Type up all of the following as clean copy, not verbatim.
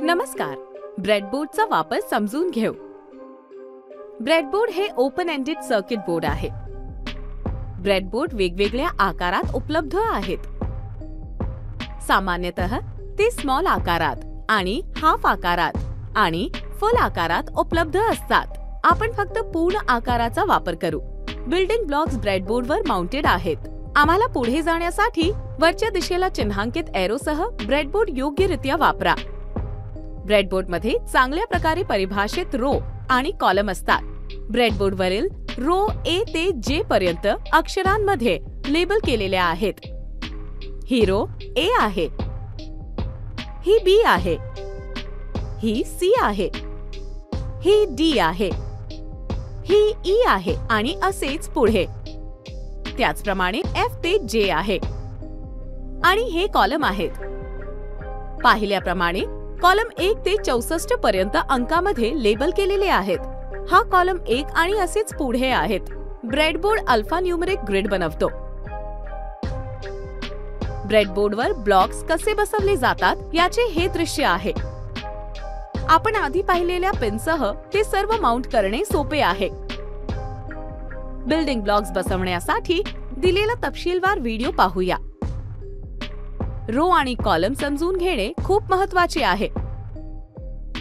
नमस्कार. ब्रेडबोर्डचा वापर समजून घेऊ. ब्रेडबोर्ड हे ओपन एंडेड सर्किट बोर्ड आहे. ब्रेडबोर्ड वेगवेगळ्या आकारात उपलब्ध आहेत. सामान्यतः ते स्मॉल आकारात आणि हाफ आकारात आणि फुल आकारात उपलब्ध असतात. आपण फक्त पूर्ण आकाराचा वापर करू. बिल्डिंग ब्लॉक्स ब्रेडबोर्डवर माउंटेड आहेत. आम्हाला पुढे जाण्यासाठी वरच्या दिशेला चिन्हांकित एरोसह ब्रेडबोर्ड योग्यरित्या वापरा. ब्रेडबोर्डमध्ये चांगल्या प्रकारे परिभाषित रो आणि कॉलम असतात. ब्रेडबोर्डवरील रो ए ते जे पर्यंत अक्षरांमध्ये लेबल केलेल्या आहेत. ही रो ए आहे, ही बी आहे, ही सी आहे, ही डी आहे, ही ई आहे आणि असेच पुढे. त्याचप्रमाणे एफ ते जे आहे आणि हे कॉलम आहेत. पाहिल्याप्रमाणे कॉलम 1 ते 64 पर्यंत अंकामध्ये लेबल केलेले आहेत. हा कॉलम 1 आणि असेच पुढे आहेत. ब्रेडबोर्ड अल्फा न्यूमरिक ग्रिड बनवतो. ब्रेडबोर्डवर ब्लॉक्स कसे बसवले जातात याचे हे दृश्य आहे. आपण आधी पाहिलेल्या पिनसह ते सर्व माउंट करणे सोपे आहे. बिल्डिंग ब्लॉक्स बसवण्यासाठी दिलेला तपशीलवार व्हिडिओ पाहूया. रो आणि कॉलम समजून घेणे खूप महत्त्वाचे आहे,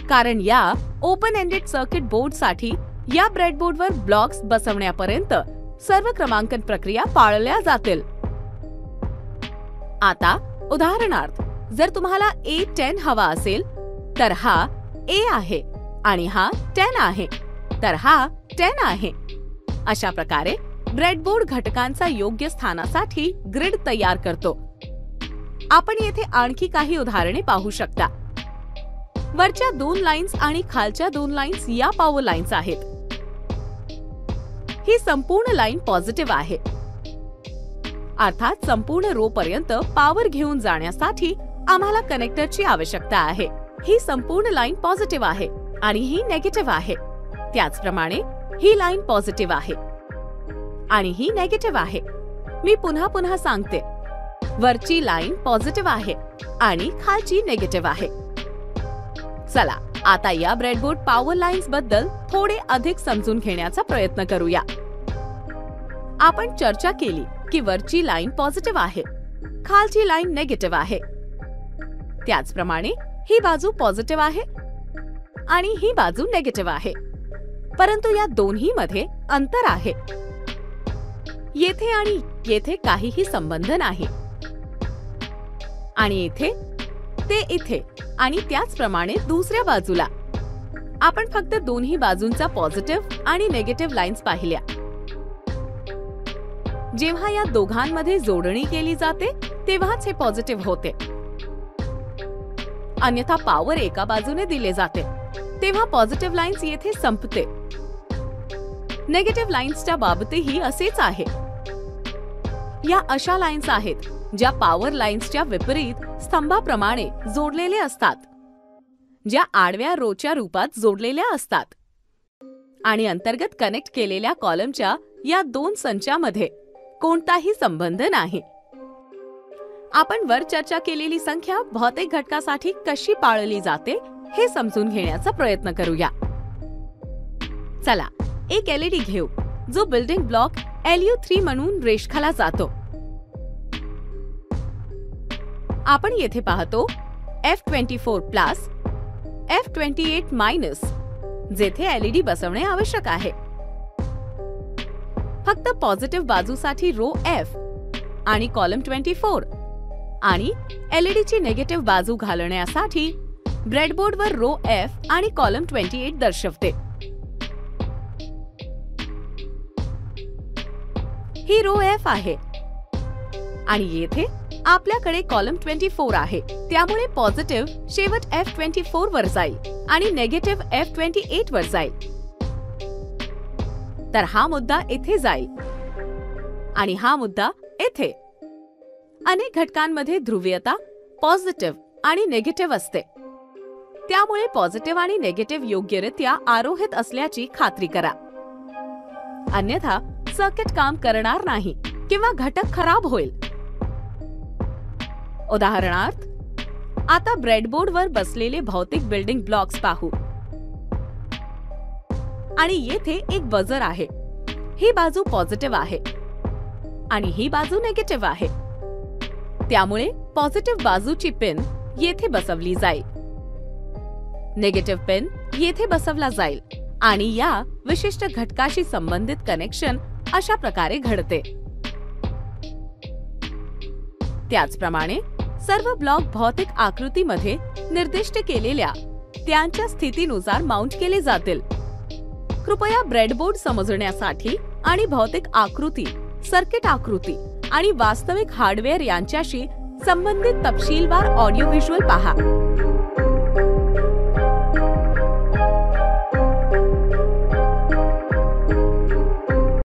कारण या ओपन एंडेड सर्किट बोर्डसाठी या ब्रेडबोर्डवर ब्लॉक्स बसवण्यापर्यंत सर्व क्रमांकन प्रक्रिया पाळल्या जातील. आता उदाहरणार्थ, जर तुम्हाला A10 हवा असेल तर हा A आहे आणि हा 10 आहे, तर हा 10 आहे. अशा प्रकारे ब्रेडबोर्ड घटकांचा योग्य स्थानासाठी ग्रिड तयार करतो. आपण येथे आणखी काही उदाहरणे पाहू शकता. वरच्या 2 लाईन्स आणि खालच्या 2 लाईन्स या पॉवर लाईन्स आहेत. ही संपूर्ण लाईन पॉझिटिव्ह आहे, अर्थात संपूर्ण रो पर्यंत पॉवर घेऊन जाण्यासाठी आम्हाला कनेक्टरची आवश्यकता आहे. ही संपूर्ण लाईन पॉझिटिव्ह आहे आणि ही नेगेटिव्ह आहे. त्याचप्रमाणे ही लाईन पॉझिटिव्ह आहे आणि ही नेगेटिव्ह आहे. मी पुन्हा सांगते, वरची लाईन पॉझिटिव्ह आहे आणि खालची नेगेटिव्ह आहे. चला आता या ब्रेडबोर्ड पॉवर लाईन्स बद्दल थोडे अधिक समजून घेण्याचा प्रयत्न करूया. आपण चर्चा केली की वरची लाईन पॉझिटिव्ह आहे, खालची लाईन नेगेटिव्ह आहे. त्याचप्रमाणे ही बाजू पॉझिटिव्ह आहे आणि ही बाजू नेगेटिव्ह आहे. परंतु या दोन्ही मध्ये अंतर आहे. येथे आणि येथे काहीही संबंध नाही आणि इथे ते इथे आणि त्याचप्रमाणे दुसऱ्या बाजूला. आपण फक्त दोन्ही बाजूंचा पॉझिटिव्ह आणि नेगेटिव्ह लाईन्स पाहिल्या. जेव्हा या दोघांमध्ये जोडणी केली जाते तेव्हाच हे पॉझिटिव्ह होते. अन्यथा पॉवर एका बाजूने दिले जाते तेव्हा पॉझिटिव्ह लाईन्स येथे संपते. नेगेटिव्ह लाईन्सच्या बाबतीतही असेच आहे. या अशा लाईन्स आहेत ज्या पॉवर लाईन्सच्या विपरीत स्तंभाप्रमाणे जोडलेले असतात, ज्या आडव्या रोच्या रूपात जोडलेल्या असतात आणि अंतर्गत कनेक्ट केलेल्या कॉलमच्या या 2 संचामध्ये कोणताही संबंध नाही. आपण वर चर्चा केलेली संख्या भौतिक घटकासाठी कशी पाळली जाते हे समजून घेण्याचा प्रयत्न करूया. चला एक LED घेऊ जो बिल्डिंग ब्लॉक LU3 म्हणून रेखाटला जातो. आपण येथे पाहतो F24 प्लस F28 मायनस, जेथे LED बसवणे आवश्यक आहे. फक्त पॉझिटिव्ह बाजूसाठी रो F आणि कॉलम 24 आणि LED ची निगेटिव्ह बाजू घालण्यासाठी ब्रेडबोर्डवर रो F आणि कॉलम 28 दर्शवते. ही रो F आहे आणि येथे आपल्याकडे कॉलम 24 आहे. त्यामुळे पॉझिटिव्ह शेवट F24 वर जाईल आणि नेगेटिव्ह F28 वर जाईल. तर हा मुद्दा येथे जाईल आणि हा मुद्दा येथे. अनेक घटकांमध्ये ध्रुवीयता पॉझिटिव्ह आणि नेगेटिव्ह असते. त्यामुळे पॉझिटिव्ह आणि नेगेटिव्ह योग्यरित्या आरोहित असल्याची खात्री करा. अन्यथा सर्किट काम करणार नाही किंवा घटक खराब होईल. उदाहरणार्थ, आता ब्रेडबोर्डवर बसलेले भौतिक बिल्डिंग ब्लॉक्स पाहू. आणि येथे एक बझर आहे. ही बाजू पॉझिटिव्ह आहे आणि ही बाजू निगेटिव्ह आहे. त्यामुळे पॉझिटिव्ह बाजूची पिन येथे बसवली जाईल, निगेटिव्ह पिन येथे बसवला जाईल आणि या विशिष्ट घटकाशी संबंधित कनेक्शन अशा प्रकारे घडते. त्याचप्रमाणे सर्व ब्लॉक भौतिक आकृतीमध्ये निर्दिष्ट केलेल्या त्यांच्या स्थितीनुसार माउंट केले जातील. कृपया ब्रेडबोर्ड समजण्यासाठी आणि भौतिक आकृती, सर्किट आकृती आणि वास्तविक हार्डवेअर यांच्याशी संबंधित तपशीलवार ऑडिओ व्हिज्युअल पहा.